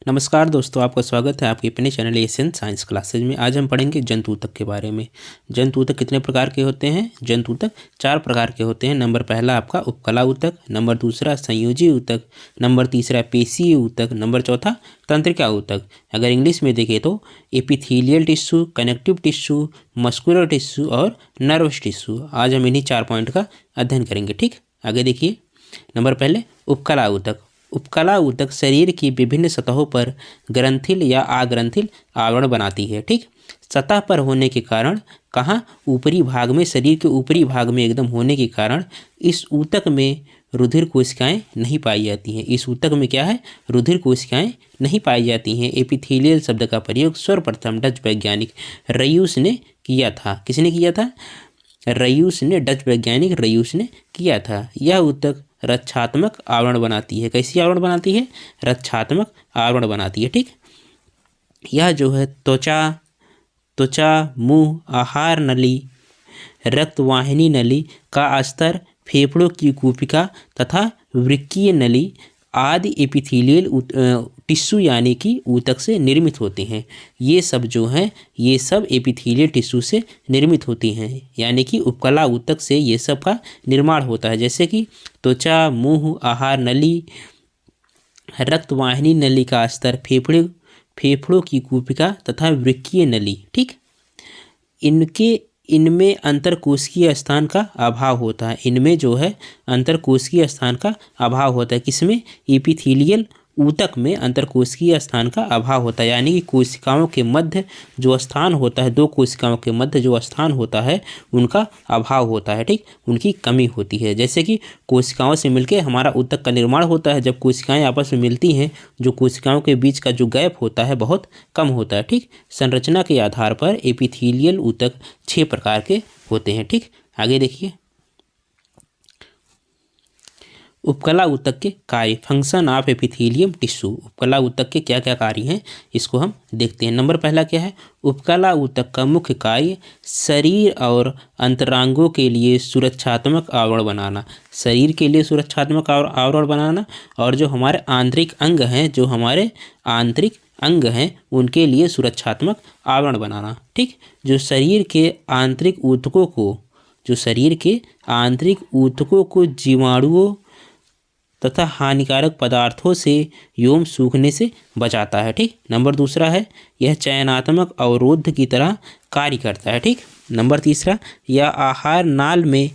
नमस्कार दोस्तों, आपका स्वागत है आपके अपने चैनल एशियन साइंस क्लासेज में। आज हम पढ़ेंगे जंतु ऊतक के बारे में। जंतु ऊतक कितने प्रकार के होते हैं? जंतु ऊतक 4 प्रकार के होते हैं। नंबर पहला आपका उपकला ऊतक, नंबर दूसरा संयोजी ऊतक, नंबर तीसरा पेशीय ऊतक, नंबर चौथा तंत्रिका ऊतक। अगर इंग्लिश में देखें तो epithelial tissue, connective tissue, muscular tissue और नर्वस टिश्यू। आज हम इन्हीं 4 पॉइंट का अध्ययन करेंगे। ठीक, आगे देखिए। नंबर पहले उपकला ऊतक। उपकला ऊतक शरीर की विभिन्न सतहों पर ग्रंथिल या आग्रंथिल आवरण बनाती है। ठीक, सतह पर होने के कारण, कहाँ? ऊपरी भाग में, शरीर के ऊपरी भाग में एकदम होने के कारण इस ऊतक में रुधिर कोशिकाएं नहीं पाई जाती हैं। इस ऊतक में क्या है? रुधिर कोशिकाएं नहीं पाई जाती हैं। एपिथेलियल शब्द का प्रयोग सर्वप्रथम डच वैज्ञानिक रयूस ने किया था। किसने किया था? रयूस ने, डच वैज्ञानिक रयूस ने किया था। यह ऊतक रक्षात्मक आवरण बनाती है। कैसी आवरण बनाती है? रक्षात्मक आवरण बनाती है। ठीक, यह जो है त्वचा, मुंह, आहार नली, रक्तवाहिनी नली का स्तर, फेफड़ों की कूपिका तथा वृक्कीय नली आदि एपिथेलियल टिश्यू यानी कि ऊतक से निर्मित होते हैं। ये सब जो हैं, ये सब एपिथेलियल टिश्यू से निर्मित होती हैं, यानी कि उपकला ऊतक से ये सब का निर्माण होता है। जैसे कि त्वचा, मुंह, आहार नली, रक्तवाहिनी नली का स्तर, फेफड़ों की कूपिका तथा वृक्कीय नली। ठीक, इनमें अंतरकोशिकीय स्थान का अभाव होता है। इनमें जो है अंतरकोशिकीय स्थान का अभाव होता है। किसमें? एपिथेलियल ऊतक में अंतरकोशिकीय स्थान का अभाव होता है, यानी कि कोशिकाओं के मध्य जो स्थान होता है, दो कोशिकाओं के मध्य जो स्थान होता है उनका अभाव होता है। ठीक, उनकी कमी होती है। जैसे कि कोशिकाओं से मिलकर हमारा ऊतक का निर्माण होता है। जब कोशिकाएं आपस में मिलती हैं, जो कोशिकाओं के बीच का जो गैप होता है बहुत कम होता है। ठीक, संरचना के आधार पर एपिथेलियल ऊतक 6 प्रकार के होते हैं। ठीक, आगे देखिए। उपकला ऊतक के कार्य, फंक्शन ऑफ एपिथेलियम टिश्यू। उपकला ऊतक के क्या क्या कार्य हैं, इसको हम देखते हैं। नंबर पहला क्या है? उपकला ऊतक का मुख्य कार्य शरीर और अंतरांगों के लिए सुरक्षात्मक आवरण बनाना। शरीर के लिए सुरक्षात्मक आवरण बनाना, और जो हमारे आंतरिक अंग हैं, जो हमारे आंतरिक अंग हैं, उनके लिए सुरक्षात्मक आवरण बनाना। ठीक, जो शरीर के आंतरिक ऊतकों को जीवाणुओं तथा हानिकारक पदार्थों से एवं सूखने से बचाता है। ठीक, नंबर दूसरा है, यह चयनात्मक अवरोध की तरह कार्य करता है। ठीक, नंबर तीसरा, यह आहार नाल में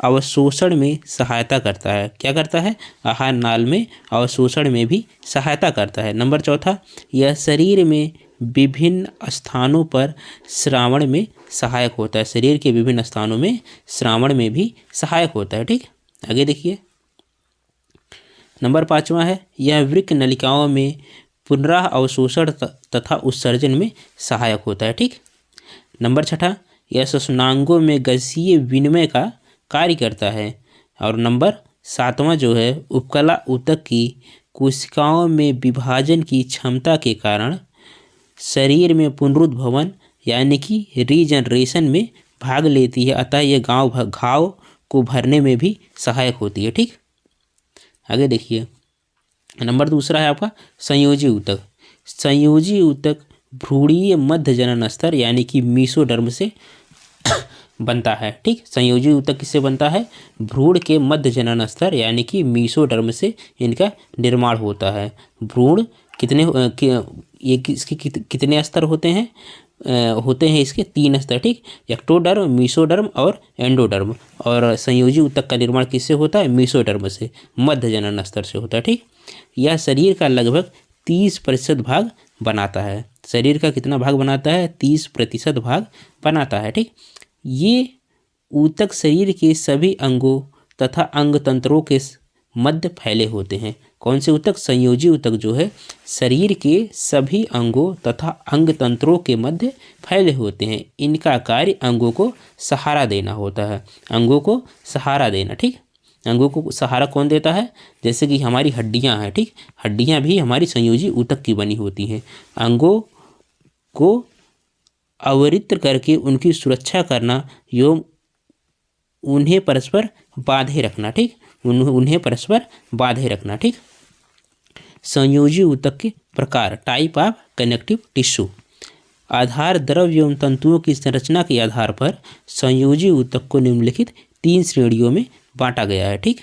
अवशोषण में सहायता करता है। क्या करता है? आहार नाल में अवशोषण में भी सहायता करता है। नंबर चौथा, यह शरीर में विभिन्न स्थानों पर श्रावण में सहायक होता है। शरीर के विभिन्न स्थानों में श्रावण में भी सहायक होता है। ठीक, आगे देखिए। नंबर 5वां है, यह वृक्क नलिकाओं में पुनः अवशोषण तथा उत्सर्जन में सहायक होता है। ठीक, नंबर 6, यह श्वसनांगों में गैसीय विनिमय का कार्य करता है। और नंबर 7वां जो है, उपकला ऊतक की कोशिकाओं में विभाजन की क्षमता के कारण शरीर में पुनरुद्भवन यानी कि रीजनरेशन में भाग लेती है, अतः यह घाव को भरने में भी सहायक होती है। ठीक, आगे देखिए। नंबर दूसरा है आपका संयोजी ऊतक। संयोजी ऊतक भ्रूणीय मध्य जनन स्तर यानी कि मीसोडर्म से बनता है। ठीक, संयोजी ऊतक किससे बनता है? भ्रूण के मध्य जनन स्तर यानी कि मीसोडर्म से इनका निर्माण होता है। भ्रूण इसके कितने स्तर होते हैं? इसके 3 स्तर। ठीक, एक्टोडर्म, मीसोडर्म और एंडोडर्म। और संयोजी ऊतक का निर्माण किससे होता है? मीसोडर्म से, मध्य जनन स्तर से होता है। ठीक, यह शरीर का लगभग 30% भाग बनाता है। शरीर का कितना भाग बनाता है? 30% भाग बनाता है। ठीक, ये ऊतक शरीर के सभी अंगों तथा अंग तंत्रों के मध्य फैले होते हैं। कौन से ऊतक? संयोजी ऊतक जो है शरीर के सभी अंगों तथा अंग तंत्रों के मध्य फैले होते हैं। इनका कार्य अंगों को सहारा देना होता है। अंगों को सहारा देना। ठीक, अंगों को सहारा कौन देता है? जैसे कि हमारी हड्डियां हैं। ठीक, हड्डियां भी हमारी संयोजी ऊतक की बनी होती हैं। अंगों को अवरित्र करके उनकी सुरक्षा करना एवं उन्हें परस्पर बांधे रखना। ठीक, उन्हें परस्पर बांधे रखना। ठीक, संयोजी ऊतक के प्रकार, टाइप ऑफ कनेक्टिव टिश्यू। आधार द्रव्य एवं तंतुओं की संरचना के आधार पर संयोजी ऊतक को निम्नलिखित 3 श्रेणियों में बांटा गया है। ठीक,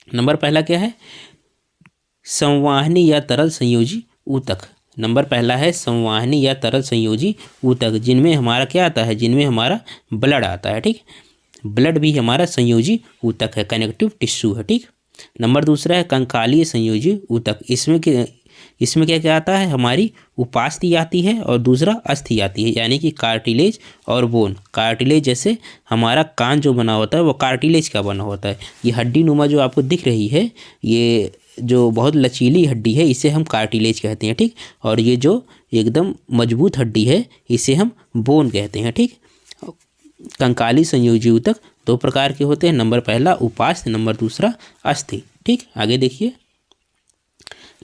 नंबर पहला क्या है? संवाहनी या तरल संयोजी ऊतक। नंबर पहला है संवाहनी या तरल संयोजी ऊतक, जिनमें हमारा क्या आता है? जिनमें हमारा ब्लड आता है। ठीक, ब्लड भी हमारा संयोजी ऊतक है, कनेक्टिव टिश्यू है। ठीक, नंबर दूसरा है कंकालीय संयोजी ऊतक। इसमें क्या क्या आता है? हमारी उपास्थि आती है और दूसरा अस्थि आती है, यानी कि कार्टिलेज और बोन। कार्टिलेज जैसे हमारा कान जो बना होता है वो कार्टिलेज का बना होता है। ये हड्डी नुमा जो आपको दिख रही है, ये जो बहुत लचीली हड्डी है इसे हम कार्टिलेज कहते हैं। ठीक, और ये जो एकदम मजबूत हड्डी है इसे हम बोन कहते हैं। ठीक, कंकाली संयोजी ऊतक 2 प्रकार के होते हैं। नंबर पहला उपास्थि, नंबर दूसरा अस्थि। ठीक, आगे देखिए,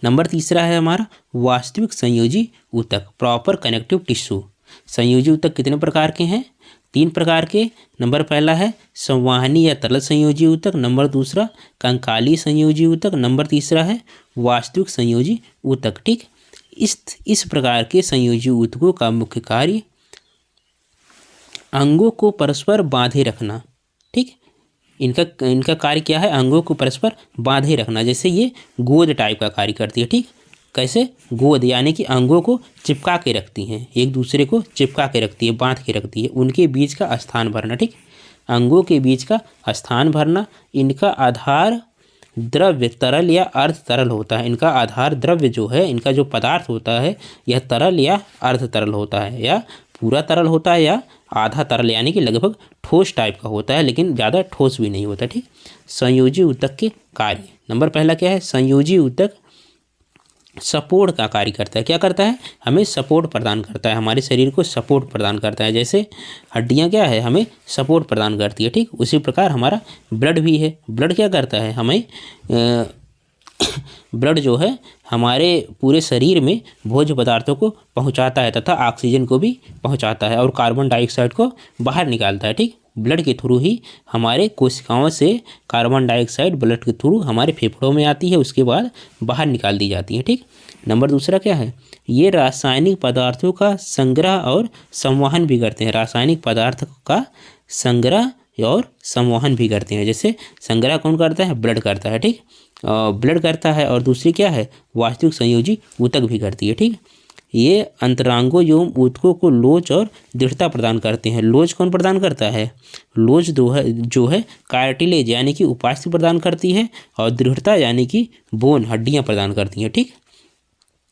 नंबर तीसरा है हमारा वास्तविक संयोजी ऊतक, प्रॉपर कनेक्टिव टिश्यू। संयोजी ऊतक कितने प्रकार के हैं? 3 प्रकार के। नंबर पहला है संवाहनी या तरल संयोजी ऊतक, नंबर दूसरा कंकाली संयोजी ऊतक, नंबर तीसरा है वास्तविक संयोजी ऊतक। ठीक, इस प्रकार के संयोजी ऊतकों का मुख्य कार्य अंगों को परस्पर बांधे रखना। ठीक, इनका कार्य क्या है? अंगों को परस्पर बांधे रखना। जैसे ये गोंद टाइप का कार्य करती है। ठीक, कैसे? गोंद यानी कि अंगों को चिपका के रखती हैं, एक दूसरे को चिपका के रखती है, बांध के रखती है, उनके बीच का स्थान भरना। ठीक, अंगों के बीच का स्थान भरना। इनका आधार द्रव्य तरल या अर्ध तरल होता है। इनका आधार द्रव्य जो है, इनका जो पदार्थ होता है, यह तरल या अर्ध तरल होता है, या पूरा तरल होता है या आधा तरल, यानी कि लगभग ठोस टाइप का होता है, लेकिन ज़्यादा ठोस भी नहीं होता। ठीक, संयोजी ऊतक के कार्य। नंबर पहला क्या है? संयोजी ऊतक सपोर्ट का कार्य करता है। क्या करता है? हमें सपोर्ट प्रदान करता है, हमारे शरीर को सपोर्ट प्रदान करता है। जैसे हड्डियां क्या है? हमें सपोर्ट प्रदान करती है। ठीक, उसी प्रकार हमारा ब्लड भी है। ब्लड क्या करता है? हमें ब्लड जो है हमारे पूरे शरीर में भोज्य पदार्थों को पहुंचाता है तथा ऑक्सीजन को भी पहुंचाता है और कार्बन डाइऑक्साइड को बाहर निकालता है। ठीक, ब्लड के थ्रू ही हमारे कोशिकाओं से कार्बन डाइऑक्साइड ब्लड के थ्रू हमारे फेफड़ों में आती है, उसके बाद बाहर निकाल दी जाती है। ठीक, नंबर दूसरा क्या है? ये रासायनिक पदार्थों का संग्रह और संवहन भी करते हैं। रासायनिक पदार्थ का संग्रह और संवहन भी करते हैं। जैसे संग्रह कौन करता है? ब्लड करता है। ठीक, ब्लड करता है, और दूसरी क्या है? वास्तविक संयोजी ऊतक भी करती है। ठीक, ये अंतरांगों एवं ऊतकों को लोच और दृढ़ता प्रदान करते हैं। लोच कौन प्रदान करता है? लोच जो है कार्टिलेज यानी कि उपास्थि प्रदान करती है, और दृढ़ता यानी कि बोन, हड्डियां प्रदान करती हैं। ठीक,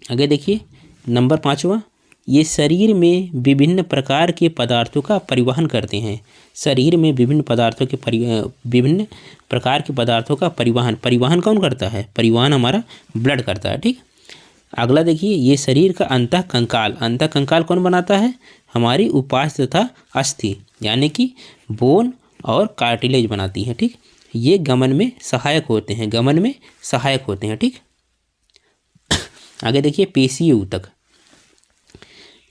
आगे देखिए, नंबर 5वां, ये शरीर में विभिन्न प्रकार के पदार्थों का परिवहन करते हैं। शरीर में विभिन्न प्रकार के पदार्थों का परिवहन कौन करता है? परिवहन हमारा ब्लड करता है। ठीक, अगला देखिए, ये शरीर का अंतःकंकाल कौन बनाता है? हमारी उपास्थि तथा अस्थि यानी कि बोन और कार्टिलेज बनाती है। ठीक, ये गमन में सहायक होते हैं। ठीक, आगे देखिए, पेशीय ऊतक।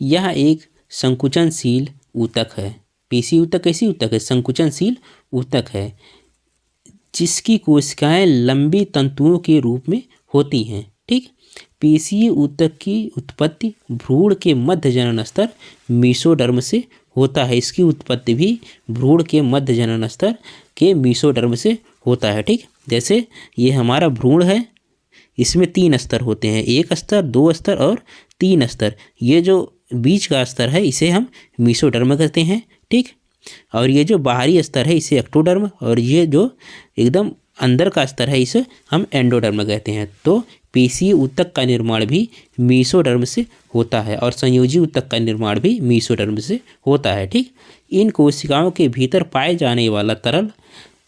यह एक संकुचनशील ऊतक है। पेशीय ऊतक कैसी ऊतक है? संकुचनशील ऊतक है, जिसकी कोशिकाएं लंबी तंतुओं के रूप में होती हैं। ठीक, पेशीय ऊतक की उत्पत्ति भ्रूण के मध्य जनन स्तर मीसोडर्म से होता है। इसकी उत्पत्ति भी भ्रूण के मध्य जनन स्तर के मीसोडर्म से होता है। ठीक, जैसे ये हमारा भ्रूण है, इसमें 3 स्तर होते हैं, 1 स्तर, 2 स्तर और 3 स्तर। ये जो बीच का स्तर है इसे हम मीसोडर्म कहते हैं। ठीक, और ये जो बाहरी स्तर है इसे एक्टोडर्म, और ये जो एकदम अंदर का स्तर है इसे हम एंडोडर्म कहते हैं। तो पेशीय ऊतक का निर्माण भी मीसोडर्म से होता है, और संयोजी ऊतक का निर्माण भी मीसोडर्म से होता है। ठीक, इन कोशिकाओं के भीतर पाए जाने वाला तरल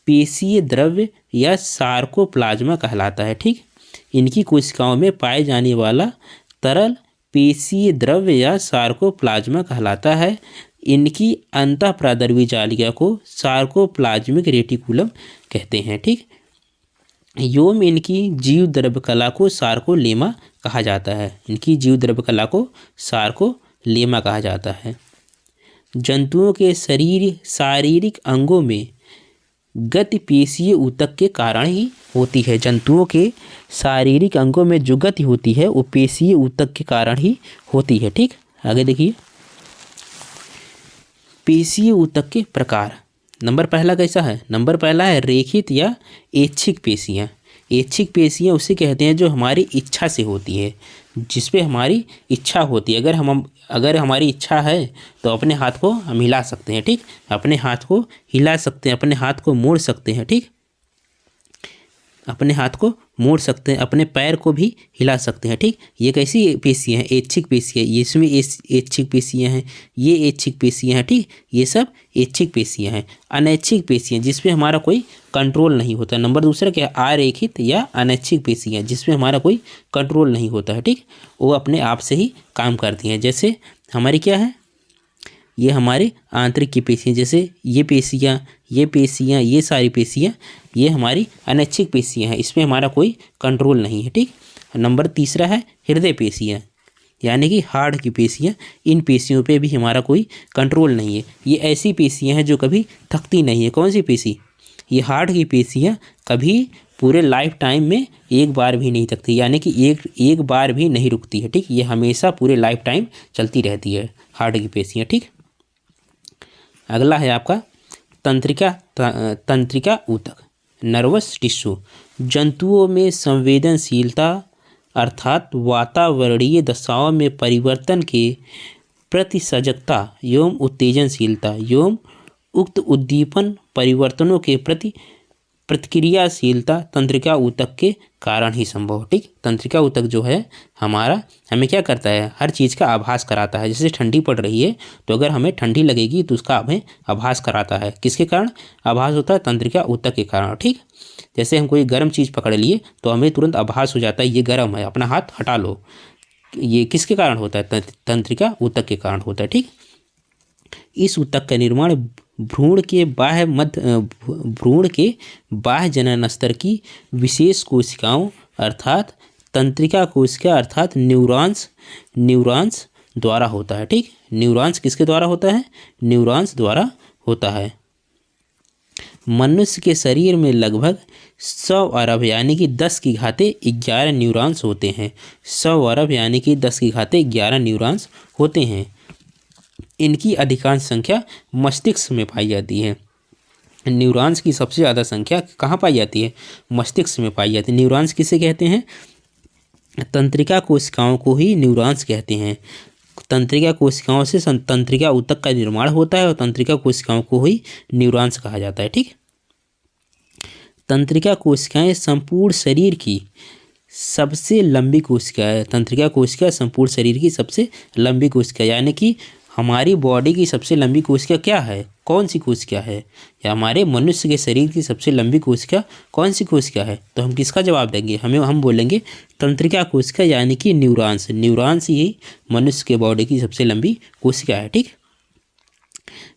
पेशीय द्रव्य या सार्कोप्लाज्मा कहलाता है। ठीक, इनकी कोशिकाओं में पाए जाने वाला तरल पेशीय द्रव्य या सार्कोप्लाज्मा कहलाता है। इनकी अंतःप्रादर्वी जालिका को सार्कोप्लाज्मिक रेटिकुलम कहते हैं। ठीक, एवं इनकी जीव द्रव्य कला को सार्कोलेमा कहा जाता है। जंतुओं के शारीरिक अंगों में गति पेशीय ऊतक के कारण ही होती है। जंतुओं के शारीरिक अंगों में जो गति होती है वो पेशीय ऊतक के कारण ही होती है। ठीक, आगे देखिए पेशीय ऊतक के प्रकार। नंबर पहला कैसा है? नंबर पहला है रेखित या ऐच्छिक पेशियाँ। ऐच्छिक पेशियाँ उसे कहते हैं जो हमारी इच्छा से होती है, जिस पे हमारी इच्छा होती है। अगर हमारी इच्छा है तो अपने हाथ को हम हिला सकते हैं। ठीक, अपने हाथ को हिला सकते हैं, अपने हाथ को मोड़ सकते हैं। ठीक, अपने हाथ को मोड़ सकते हैं, अपने पैर को भी हिला सकते हैं। ठीक, ये कैसी पेशियाँ हैं? ऐच्छिक पेशियाँ। ये इसमें ऐच्छिक पेशियाँ हैं, ये ऐच्छिक पेशियाँ हैं। ठीक, ये सब ऐच्छिक पेशियाँ हैं। अनैच्छिक पेशियाँ जिसमें हमारा कोई कंट्रोल नहीं होता। नंबर दूसरा क्या है? अरेखित या अनैच्छिक पेशियाँ जिसमें हमारा कोई कंट्रोल नहीं होता है। ठीक, वो अपने आप से ही काम करती हैं। जैसे हमारी क्या है, ये हमारे आंतरिक की पेशियाँ, जैसे ये पेशियाँ, ये सारी पेशियाँ ये हमारी अनैच्छिक पेशियाँ हैं, इसमें हमारा कोई कंट्रोल नहीं है। ठीक, नंबर तीसरा है हृदय पेशियाँ, यानी कि हार्ट की पेशियाँ। इन पेशियों पे भी हमारा कोई कंट्रोल नहीं है। ये ऐसी पेशियाँ हैं जो कभी थकती नहीं है। कौन सी पेशी? ये हार्ट की पेशियाँ कभी पूरे लाइफ टाइम में एक बार भी नहीं थकती, यानी कि एक बार भी नहीं रुकती है। ठीक, ये हमेशा पूरे लाइफ टाइम चलती रहती है हार्ट की पेशियाँ। ठीक, अगला है आपका तंत्रिका ऊतक, नर्वस टिश्यू। जंतुओं में संवेदनशीलता अर्थात वातावरणीय दशाओं में परिवर्तन के प्रति सजगता एवं उत्तेजनशीलता एवं उक्त उद्दीपन परिवर्तनों के प्रति प्रतिक्रियाशीलता तंत्रिका ऊतक के कारण ही संभव। ठीक, तंत्रिका ऊतक जो है हमारा हमें क्या करता है? हर चीज़ का आभास कराता है। जैसे ठंडी पड़ रही है तो अगर हमें ठंडी लगेगी तो उसका हमें आभास कराता है। किसके कारण आभास होता है? तंत्रिका ऊतक के कारण। ठीक, जैसे हम कोई गर्म चीज़ पकड़ लिए तो हमें तुरंत आभास हो जाता है ये गर्म है, अपना हाथ हटा लो। ये किसके कारण होता है? तंत्रिका ऊतक के कारण होता है। ठीक, इस ऊतक का निर्माण भ्रूण के बाह्य जनन स्तर की विशेष कोशिकाओं अर्थात तंत्रिका कोशिका अर्थात न्यूरॉन्स द्वारा होता है। ठीक, न्यूरॉन्स किसके द्वारा होता है? न्यूरॉन्स द्वारा होता है। मनुष्य के शरीर में लगभग 100 अरब यानी कि 10 की घाते 11 न्यूरॉन्स होते हैं। 100 अरब यानी कि 10 की घाते 11 न्यूरॉन्स होते हैं। इनकी अधिकांश संख्या मस्तिष्क में पाई जाती है। न्यूरॉन्स की सबसे ज़्यादा संख्या कहाँ पाई जाती है? मस्तिष्क में पाई जाती है। न्यूरॉन्स किसे कहते हैं? तंत्रिका कोशिकाओं को ही न्यूरॉन्स कहते हैं। तंत्रिका कोशिकाओं से तंत्रिका ऊतक का निर्माण होता है और तंत्रिका कोशिकाओं को ही न्यूरॉन्स कहा जाता है। ठीक, तंत्रिका कोशिकाएं संपूर्ण शरीर की सबसे लंबी कोशिका है। तंत्रिका कोशिका संपूर्ण शरीर की सबसे लंबी कोशिका, यानी कि हमारी बॉडी की सबसे लंबी कोशिका क्या है? कौन सी कोशिका है? या हमारे मनुष्य के शरीर की सबसे लंबी कोशिका कौन सी कोशिका है? तो हम किसका जवाब देंगे? हम बोलेंगे तंत्रिका कोशिका, यानी कि न्यूरॉन्स ही मनुष्य के बॉडी की सबसे लंबी कोशिका है। ठीक,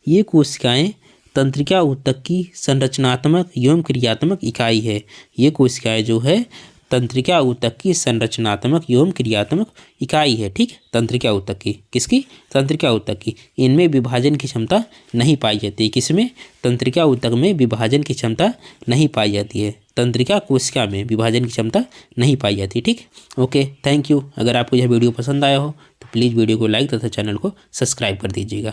ये कोशिकाएं तंत्रिका ऊतक की संरचनात्मक एवं क्रियात्मक इकाई है। ये कोशिकाएं जो है तंत्रिका ऊतक की संरचनात्मक एवं क्रियात्मक इकाई है। ठीक, तंत्रिका ऊतक की, किसकी? तंत्रिका ऊतक की। इनमें विभाजन की क्षमता नहीं पाई जाती है। किसमें? तंत्रिका ऊतक में विभाजन की क्षमता नहीं पाई जाती है। तंत्रिका कोशिका में विभाजन की क्षमता नहीं पाई जाती। ठीक, ओके, थैंक यू। अगर आपको यह वीडियो पसंद आया हो तो प्लीज़ वीडियो को लाइक तथा चैनल को सब्सक्राइब कर दीजिएगा।